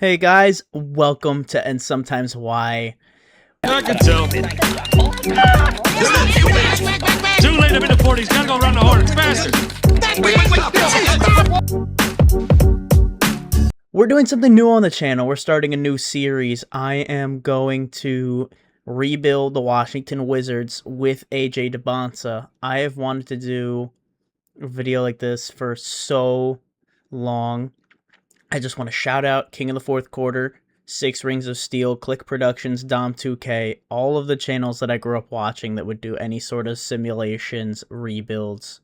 Hey guys, welcome to And Sometimes Why. I can tell. Too late, I'm in the 40s. Gotta go around the horn. Faster. We're doing something new on the channel. We're starting a new series. I am going to rebuild the Washington Wizards with AJ DYBANTSA. I have wanted to do a video like this for so long. I just want to shout out King of the Fourth Quarter, Six Rings of Steel, Click Productions, Dom2K, all of the channels that I grew up watching that would do any sort of simulations, rebuilds.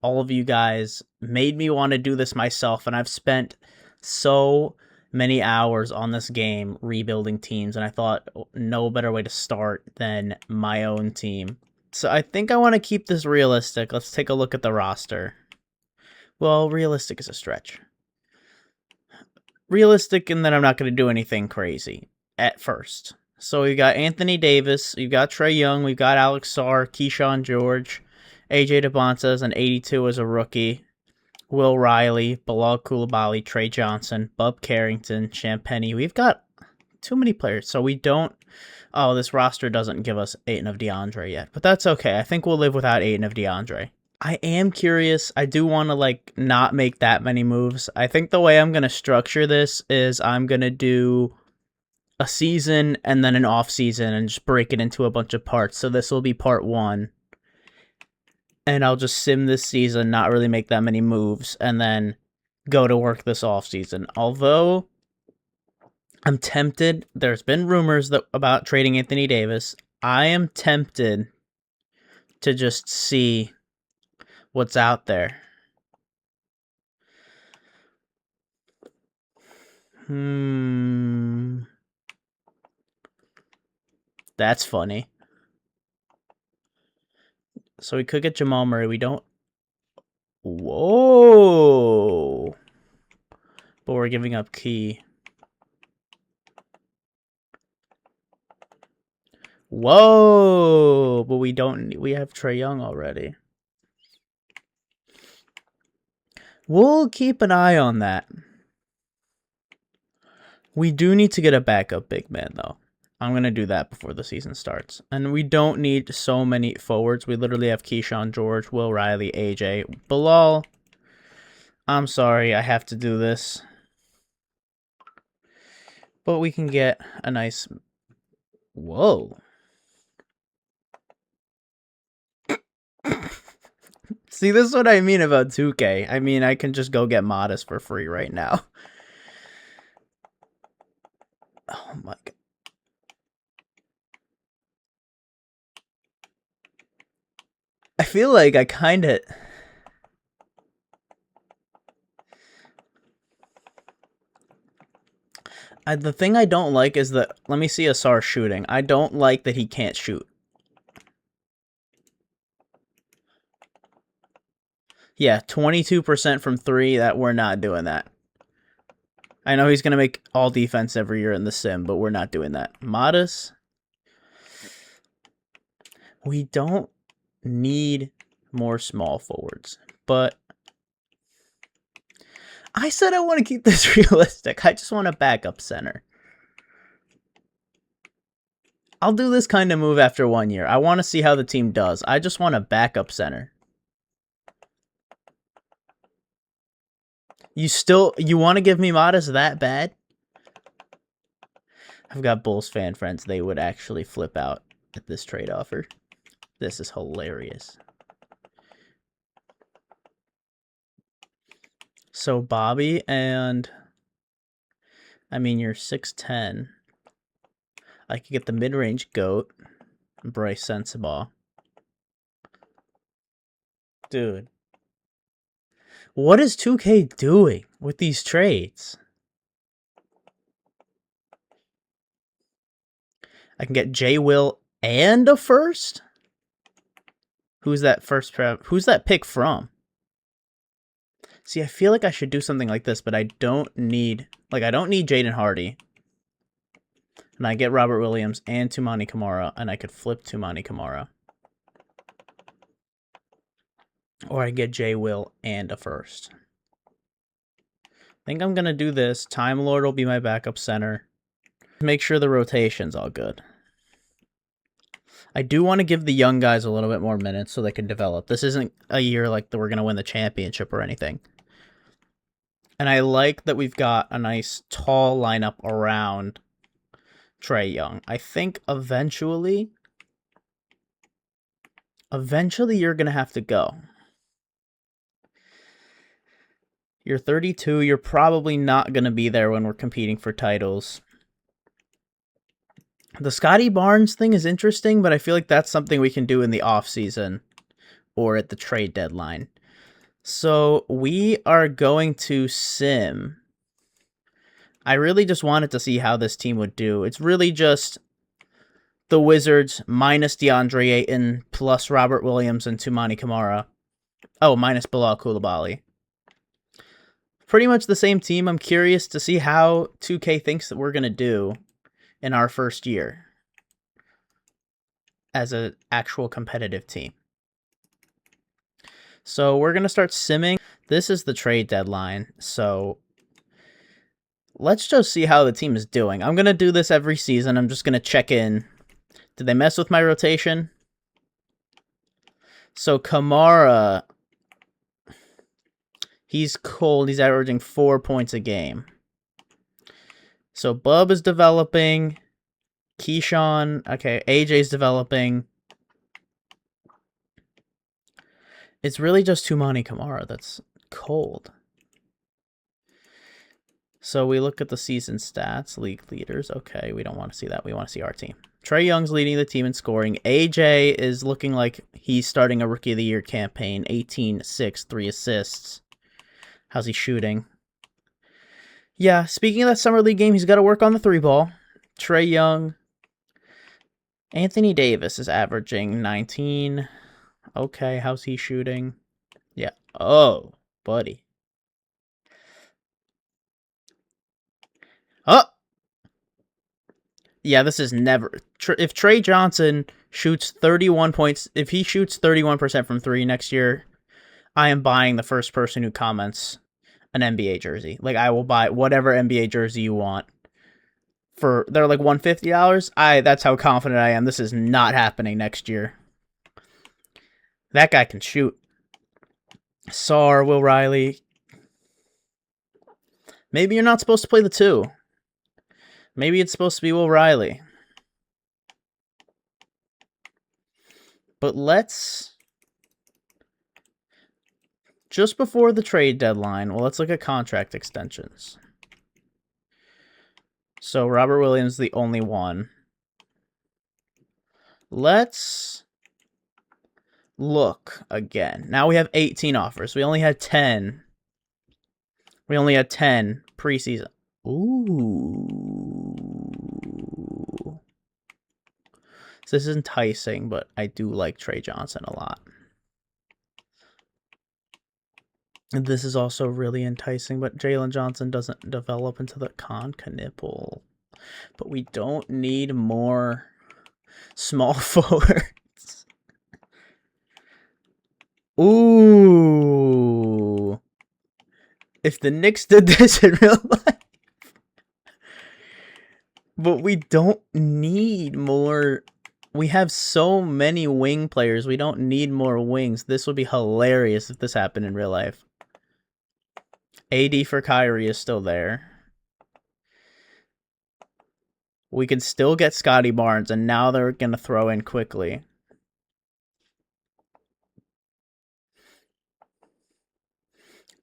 All of you guys made me want to do this myself, and I've spent so many hours on this game rebuilding teams, and I thought no better way to start than my own team. So I think I want to keep this realistic. Let's take a look at the roster. Well, realistic is a stretch. Realistic in that I'm not going to do anything crazy at first. So we got Anthony Davis, we've got Trae Young, we've got Alex Sarr, Keyshawn George, AJ DYBANTSA as an 82 as a rookie, Will Riley, Bilal Coulibaly, Trey Johnson, Bub Carrington, Champagnie. We've got too many players, so we don't... Oh, this roster doesn't give us Ayton of DeAndre yet, but that's okay. I think we'll live without Ayton of DeAndre. I am curious. I do want to, not make that many moves. I think the way I'm going to structure this is I'm going to do a season and then an off season and just break it into a bunch of parts. So this will be part one. And I'll just sim this season, not really make that many moves, and then go to work this off season. Although I'm tempted, there's been rumors about trading Anthony Davis. I am tempted to just see what's out there. That's funny. So we could get Jamal Murray. We don't... Whoa! But we're giving up Key. Whoa! But we don't... We have Trae Young already. We'll keep an eye on that. We do need to get a backup big man, though. I'm going to do that before the season starts. And we don't need so many forwards. We literally have Keyshawn George, Will Riley, AJ, Bilal. I'm sorry, I have to do this. But we can get a nice... Whoa. See, this is what I mean about 2K. I mean, I can just go get Modest for free right now. Oh my god. I feel like I kind of... the thing I don't like is that... Let me see Asar shooting. I don't like that he can't shoot. Yeah, 22% from 3. That we're not doing that. I know he's going to make all defense every year in the sim, but we're not doing that. Modest. We don't need more small forwards, but I said I want to keep this realistic. I just want a backup center. I'll do this kind of move after 1 year. I want to see how the team does. I just want a backup center. You want to give me Modest that bad? I've got Bulls fan friends. They would actually flip out at this trade offer. This is hilarious. So Bobby and... I mean, you're 6'10". I could get the mid-range GOAT. Bryce Sensabaugh. Dude. What is 2K doing with these trades? I can get J. Will and a first? Who's that first? Who's that pick from? See, I feel like I should do something like this, but I don't need... I don't need Jaden Hardy. And I get Robert Williams and Toumani Camara, and I could flip Toumani Camara. Or I get J. Will and a first. think I'm going to do this. Time Lord will be my backup center. Make sure the rotation's all good. I do want to give the young guys a little bit more minutes so they can develop. This isn't a year like we're going to win the championship or anything. And I like that we've got a nice tall lineup around Trae Young. I think eventually you're going to have to go. You're 32. You're probably not going to be there when we're competing for titles. The Scotty Barnes thing is interesting, but I feel like that's something we can do in the offseason or at the trade deadline. So we are going to sim. I really just wanted to see how this team would do. It's really just the Wizards minus DeAndre Ayton plus Robert Williams and Toumani Camara. Oh, minus Bilal Coulibaly. Pretty much the same team. I'm curious to see how 2K thinks that we're going to do in our first year as an actual competitive team. So we're going to start simming. This is the trade deadline. So let's just see how the team is doing. I'm going to do this every season. I'm just going to check in. Did they mess with my rotation? So Kamara, he's cold. He's averaging 4 points a game. So Bub is developing. Keyshawn, okay, AJ's developing. It's really just Toumani Camara that's cold. So we look at the season stats, league leaders. Okay, we don't want to see that. We want to see our team. Trae Young's leading the team in scoring. AJ is looking like he's starting a Rookie of the Year campaign. 18, 6, 3 assists. How's he shooting? Yeah, speaking of that Summer League game, he's got to work on the 3-ball. Trae Young. Anthony Davis is averaging 19. Okay, how's he shooting? Yeah. Oh, buddy. Oh! Yeah, this is never... If Trae Johnson shoots 31 points... If he shoots 31% from 3 next year, I am buying the first person who comments an NBA jersey. Like, I will buy whatever NBA jersey you want. They're like $150. That's how confident I am. This is not happening next year. That guy can shoot. Sarr, Will Riley. Maybe you're not supposed to play the 2. Maybe it's supposed to be Will Riley. But let's... Just before the trade deadline, well, let's look at contract extensions. So Robert Williams is the only one. Let's look again. Now we have 18 offers. We only had 10. We only had 10 preseason. Ooh. So this is enticing, but I do like Trae Johnson a lot. And this is also really enticing, but Jalen Johnson doesn't develop into the nipple. But we don't need more small forwards. Ooh. If the Knicks did this in real life. But we don't need more. We have so many wing players. We don't need more wings. This would be hilarious if this happened in real life. AD for Kyrie is still there. We can still get Scotty Barnes, and now they're going to throw in quickly.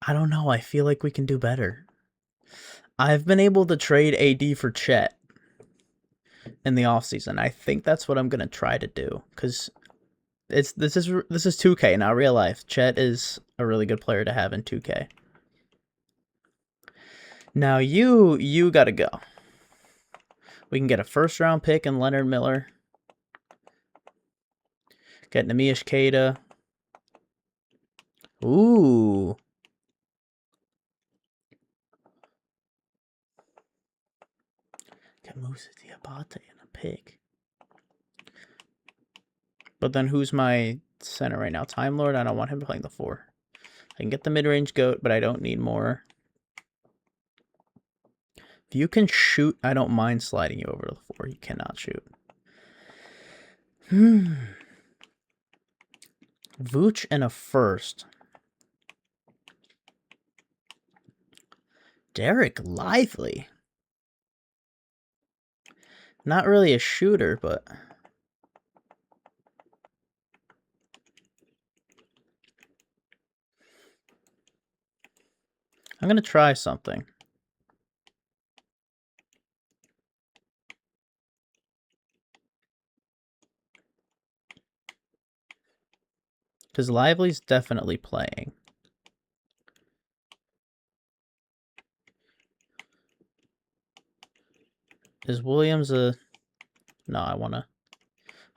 I don't know. I feel like we can do better. I've been able to trade AD for Chet in the offseason. I think that's what I'm going to try to do, because this is 2K, not real life. Chet is a really good player to have in 2K. Now you got to go. We can get a first-round pick in Leonard Miller. Get Nemish Keita. Ooh. Get Musa Diabate in a pick. But then who's my center right now? Time Lord? I don't want him playing the 4. I can get the mid-range GOAT, but I don't need more. If you can shoot, I don't mind sliding you over to the 4. You cannot shoot. Vooch and a first. Derek Lively. Not really a shooter, but... I'm going to try something. Because Lively's definitely playing. Is Williams a... No, I want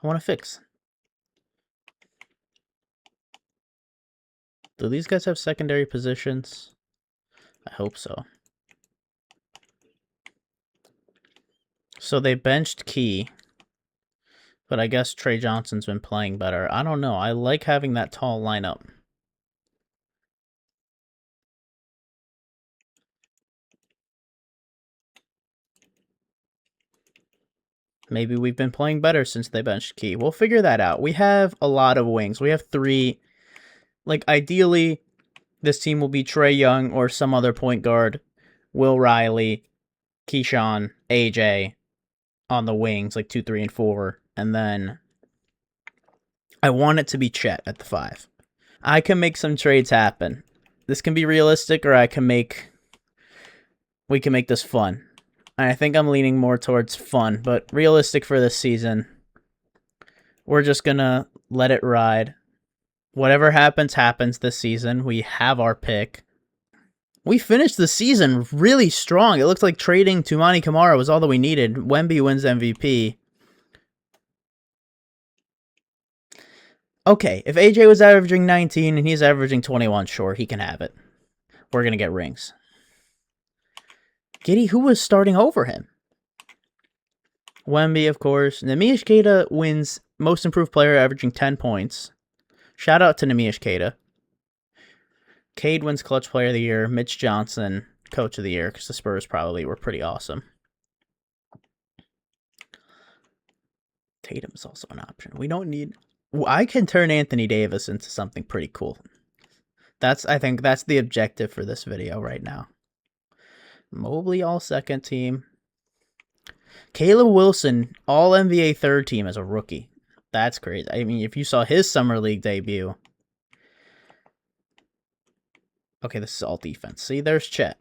to fix. Do these guys have secondary positions? I hope so. So they benched Key. But I guess Trey Johnson's been playing better. I don't know. I like having that tall lineup. Maybe we've been playing better since they benched Key. We'll figure that out. We have a lot of wings. We have 3. Like, ideally, this team will be Trey Young or some other point guard. Will Riley, Keyshawn, AJ on the wings, like 2, 3, and 4. And then I want it to be Chet at the 5. I can make some trades happen. This can be realistic, or we can make this fun. I think I'm leaning more towards fun, but realistic for this season. We're just gonna let it ride. Whatever happens, happens this season. We have our pick. We finished the season really strong. It looks like trading Toumani Camara was all that we needed. Wemby wins MVP. Okay, if AJ was averaging 19 and he's averaging 21, sure, he can have it. We're gonna get rings. Giddey, who was starting over him? Wemby, of course. Neemias Queta wins Most Improved Player, averaging 10 points. Shout out to Neemias Queta. Cade wins Clutch Player of the Year. Mitch Johnson, Coach of the Year, because the Spurs probably were pretty awesome. Tatum's also an option. We don't need... I can turn Anthony Davis into something pretty cool. I think that's the objective for this video right now. Mobley, all second team. Caleb Wilson, all NBA third team as a rookie. That's crazy. I mean, if you saw his Summer League debut. Okay, this is all defense. See, there's Chet.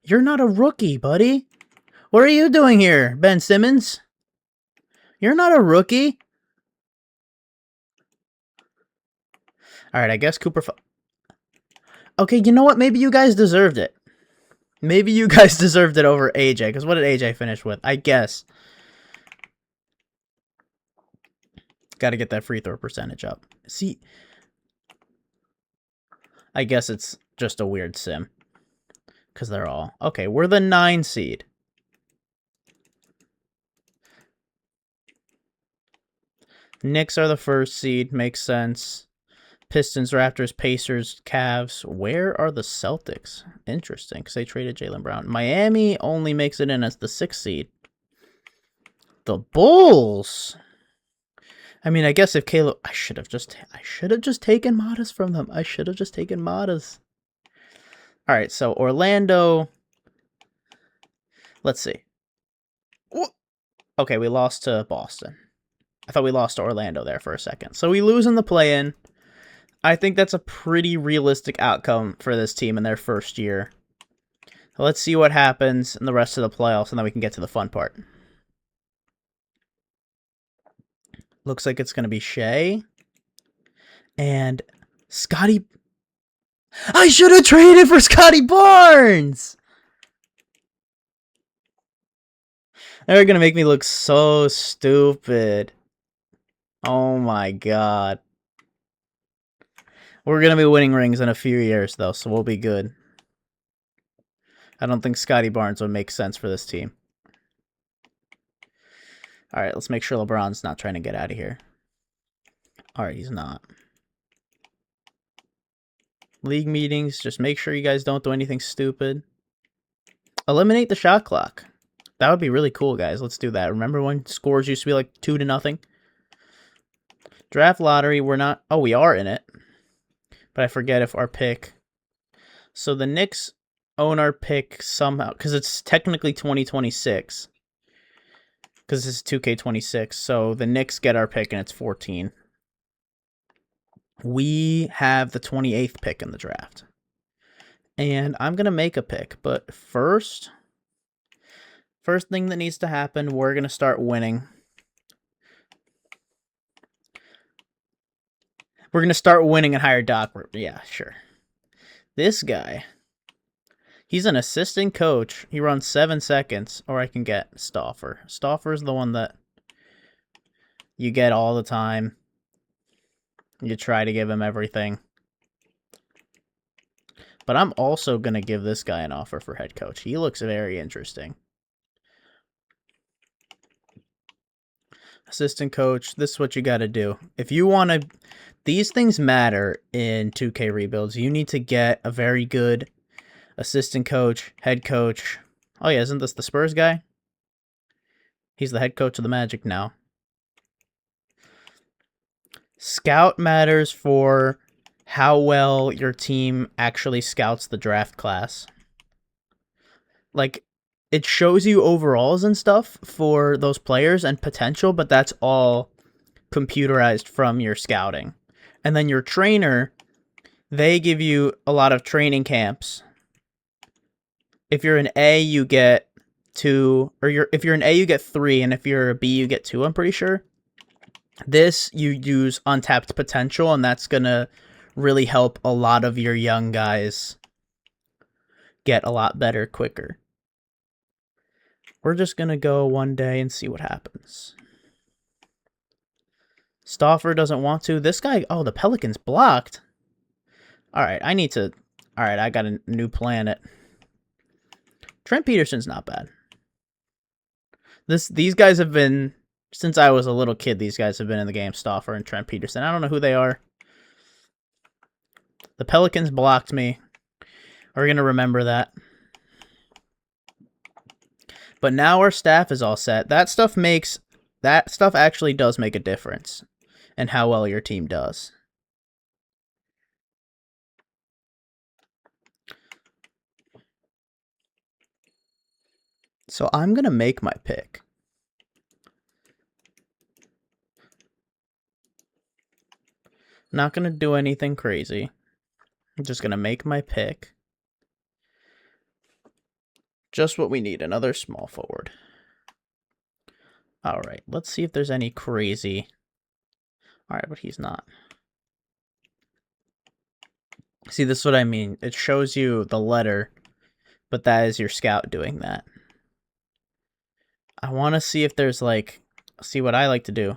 You're not a rookie, buddy. What are you doing here, Ben Simmons? You're not a rookie. All right, I guess Cooper... Okay, you know what? Maybe you guys deserved it. Maybe you guys deserved it over AJ, because what did AJ finish with? I guess. Got to get that free throw percentage up. See, I guess it's just a weird sim. Because they're all... Okay, we're the 9 seed. Knicks are the 1st seed. Makes sense. Pistons, Raptors, Pacers, Cavs. Where are the Celtics? Interesting, because they traded Jaylen Brown. Miami only makes it in as the 6th seed. The Bulls. I mean, I guess if Caleb... I should have just taken Matas from them. I should have just taken Matas. All right, so Orlando. Let's see. Okay, we lost to Boston. I thought we lost to Orlando there for a second. So we lose in the play-in. I think that's a pretty realistic outcome for this team in their first year. Let's see what happens in the rest of the playoffs, and then we can get to the fun part. Looks like it's going to be Shea. And Scotty... I should have traded for Scotty Barnes! They're going to make me look so stupid. Oh my god. We're going to be winning rings in a few years, though, so we'll be good. I don't think Scotty Barnes would make sense for this team. Alright, let's make sure LeBron's not trying to get out of here. Alright, he's not. League meetings, just make sure you guys don't do anything stupid. Eliminate the shot clock. That would be really cool, guys. Let's do that. Remember when scores used to be like 2-0? Draft lottery, we're not... Oh, we are in it. But I forget if our pick... So the Knicks own our pick somehow, because it's technically 2026. Because this is 2K26, so the Knicks get our pick and it's 14. We have the 28th pick in the draft. And I'm going to make a pick, but first thing that needs to happen, we're going to start winning. We're going to start winning and hire Doc. Yeah, sure. This guy, he's an assistant coach. He runs 7 seconds, or I can get Stauffer. Stauffer's the one that you get all the time. You try to give him everything. But I'm also going to give this guy an offer for head coach. He looks very interesting. Assistant coach, this is what you got to do. If you want to... These things matter in 2K rebuilds. You need to get a very good assistant coach, head coach. Oh yeah, isn't this the Spurs guy? He's the head coach of the Magic now. Scout matters for how well your team actually scouts the draft class. Like, it shows you overalls and stuff for those players and potential, but that's all computerized from your scouting. And then your trainer, they give you a lot of training camps. If you're an A, you get 2, or if you're an A, you get 3, and if you're a B, you get 2, I'm pretty sure. This, you use untapped potential, and that's going to really help a lot of your young guys get a lot better quicker. We're just going to go one day and see what happens. Stauffer doesn't want to. This guy... Oh, the Pelicans blocked. Alright, I need to... Alright, I got a new planet. Trent Peterson's not bad. These guys have been... Since I was a little kid, these guys have been in the game. Stauffer and Trent Peterson. I don't know who they are. The Pelicans blocked me. We're going to remember that. But now our staff is all set. That stuff actually does make a difference in how well your team does. So I'm going to make my pick. I'm not going to do anything crazy. I'm just going to make my pick. Just what we need, another small forward. Alright, let's see if there's any crazy... Alright, but he's not. See, this is what I mean. It shows you the letter, but that is your scout doing that. I want to see if there's, like... See what I like to do.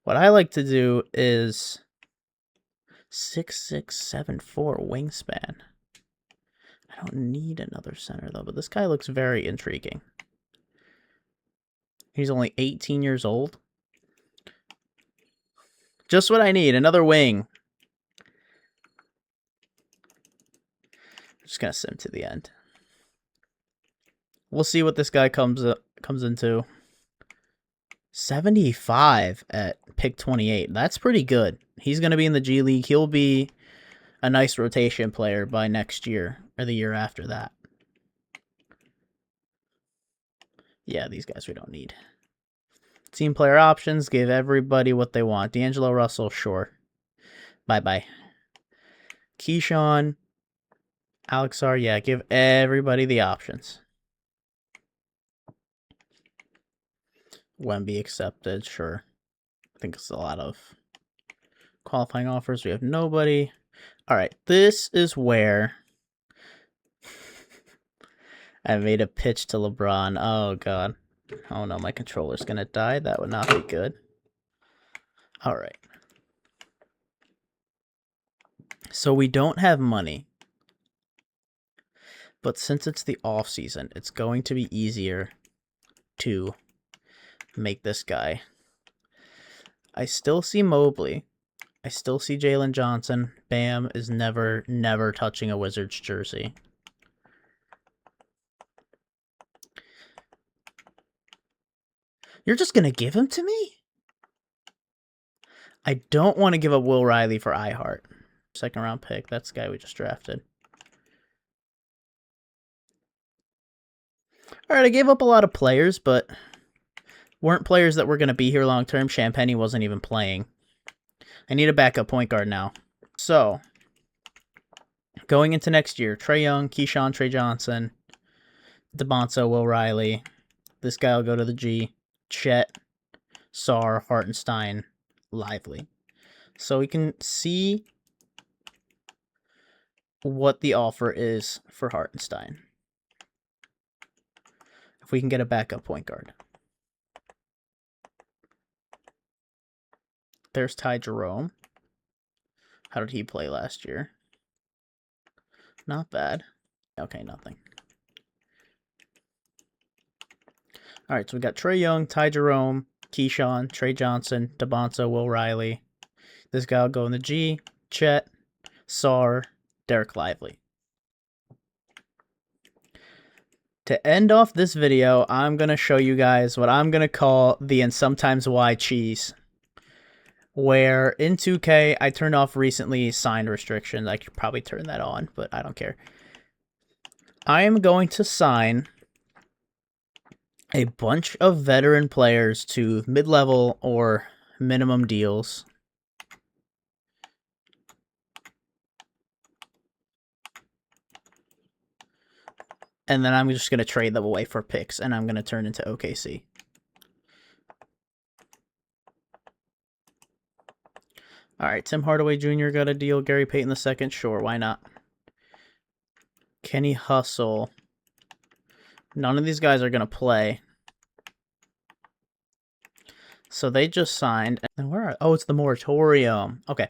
What I like to do is 6'6", 7'4" wingspan. I don't need another center, though, but this guy looks very intriguing. He's only 18 years old. Just what I need, another wing. I'm just going to sim to the end. We'll see what this guy comes into. 75 at pick 28. That's pretty good. He's going to be in the G League. He'll be a nice rotation player by next year or the year after that. Yeah, these guys we don't need. Team player options, give everybody what they want. D'Angelo Russell, sure. Bye-bye. Keyshawn, Alexar, yeah, give everybody the options. Wemby accepted, sure. I think it's a lot of qualifying offers. We have nobody. Alright, this is where I made a pitch to LeBron. Oh, God. Oh, no, my controller's going to die. That would not be good. Alright. So we don't have money. But since it's the off season, it's going to be easier to make this guy. I still see Mobley. I still see Jalen Johnson. Bam is never touching a Wizards jersey. You're just going to give him to me? I don't want to give up Will Riley for iHeart. Second round pick. That's the guy we just drafted. Alright, I gave up a lot of players, but weren't players that were going to be here long term. Champagny wasn't even playing. I need a backup point guard now. So, going into next year, Trae Young, Keyshawn, Trey Johnson, DYBANTSA, Will Riley. This guy will go to the G. Chet, Sarr, Hartenstein, Lively. So we can see what the offer is for Hartenstein. If we can get a backup point guard. There's Ty Jerome. How did he play last year? Not bad. Okay, nothing. Alright, so we got Trae Young, Ty Jerome, Keyshawn, Trey Johnson, DYBANTSA, Will Riley. This guy will go in the G. Chet, Sarr, Derek Lively. To end off this video, I'm going to show you guys what I'm going to call the and sometimes why cheese. Where in 2K, I turned off recently signed restrictions. I could probably turn that on, but I don't care. I am going to sign a bunch of veteran players to mid-level or minimum deals. And then I'm just going to trade them away for picks, and I'm going to turn into OKC. Alright, Tim Hardaway Jr. got a deal. Gary Payton II, sure, why not? Kenny Hustle. None of these guys are going to play. So they just signed. And where are... Oh, it's the moratorium. Okay.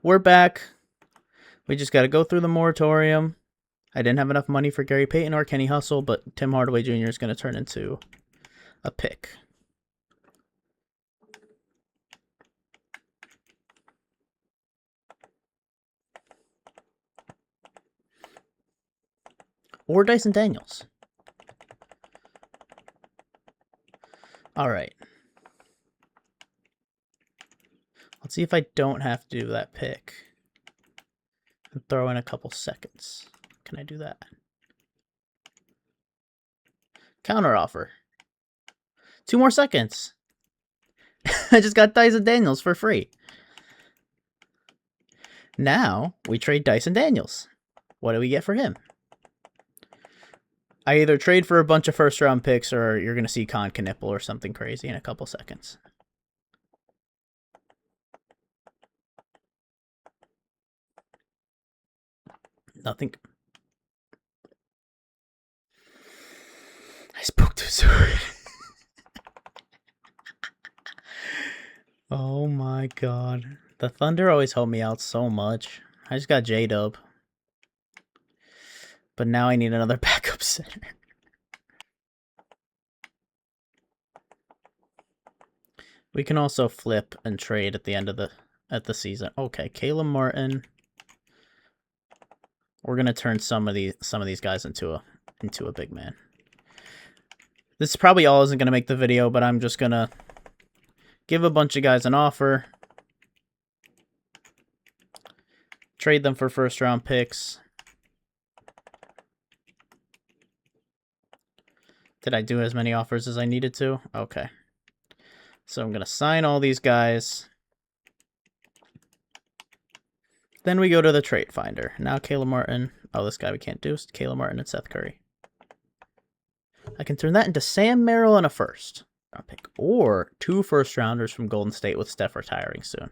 We're back. We just got to go through the moratorium. I didn't have enough money for Gary Payton or Kenny Hustle, but Tim Hardaway Jr. is going to turn into a pick. Or Dyson Daniels. Alright. Let's see if I don't have to do that pick. And throw in a couple seconds. Can I do that? Counter offer. 2 more seconds. I just got Dyson Daniels for free. Now, we trade Dyson Daniels. What do we get for him? I either trade for a bunch of first-round picks or you're going to see Con Knipple or something crazy in a couple seconds. Nothing. I spoke too soon. Oh my god. The Thunder always help me out so much. I just got J-Dub. But now I need another backup center. We can also flip and trade at the end of the season. Okay, Caleb Martin. We're gonna turn some of these guys into a big man. This probably all isn't gonna make the video, but I'm just gonna give a bunch of guys an offer. Trade them for first-round picks. Did I do as many offers as I needed to? Okay. So I'm going to sign all these guys. Then we go to the trade finder. Now Caleb Martin. Oh, this guy we can't do. Caleb Martin and Seth Curry. I can turn that into Sam Merrill and a first-round pick. Or 2 first-rounders from Golden State with Steph retiring soon.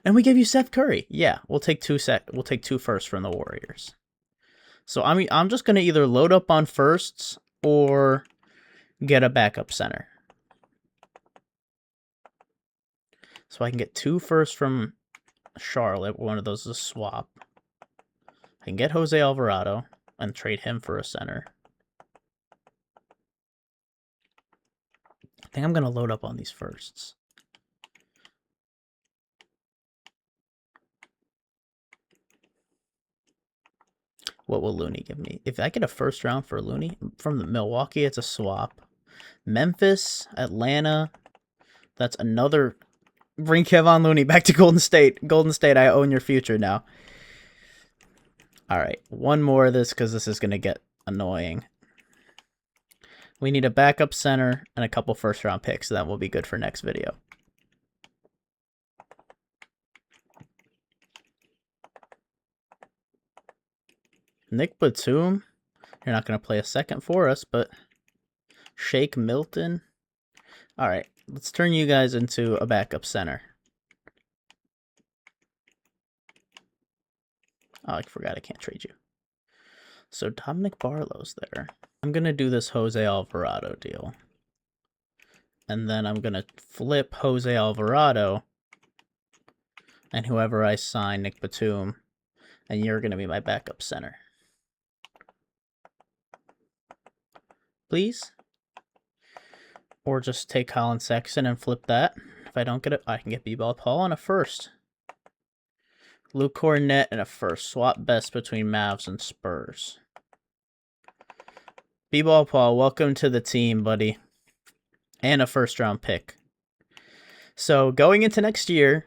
And we give you Seth Curry. Yeah, we'll take 2 firsts from the Warriors. So I'm just going to either load up on firsts or get a backup center. So I can get 2 firsts from Charlotte. One of those is a swap. I can get Jose Alvarado and trade him for a center. I think I'm going to load up on these firsts. What will Looney give me? If I get a first round for Looney from the Milwaukee, it's a swap. Memphis, Atlanta. That's another. Bring Kevon Looney back to Golden State. Golden State, I own your future now. All right, one more of this because this is going to get annoying. We need a backup center and a couple first-round picks. That will be good for next video. Nick Batum. You're not going to play a second for us, but Shake Milton. All right, let's turn you guys into a backup center. Oh, I forgot I can't trade you. So Dominic Barlow's there. I'm going to do this Jose Alvarado deal. And then I'm going to flip Jose Alvarado. And whoever I sign, Nick Batum. And you're going to be my backup center. Please? Or just take Colin Sexton and flip that. If I don't get it, I can get B-Ball Paul on a first. Luke Cornett and a first. Swap best between Mavs and Spurs. B-Ball Paul, welcome to the team, buddy. And a first-round pick. So, going into next year,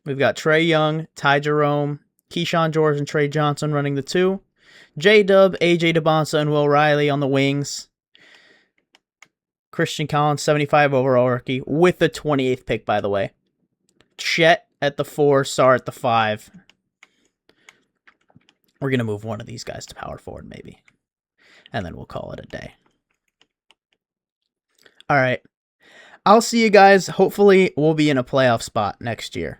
we've got Trae Young, Ty Jerome, Keyshawn George, and Trey Johnson running the 2. J-Dub, AJ DeBonsa, and Will Riley on the wings. Christian Collins, 75 overall rookie, with the 28th pick, by the way. Chet at the 4, Sarr at the 5. We're going to move one of these guys to power forward, maybe. And then we'll call it a day. All right. I'll see you guys. Hopefully, we'll be in a playoff spot next year.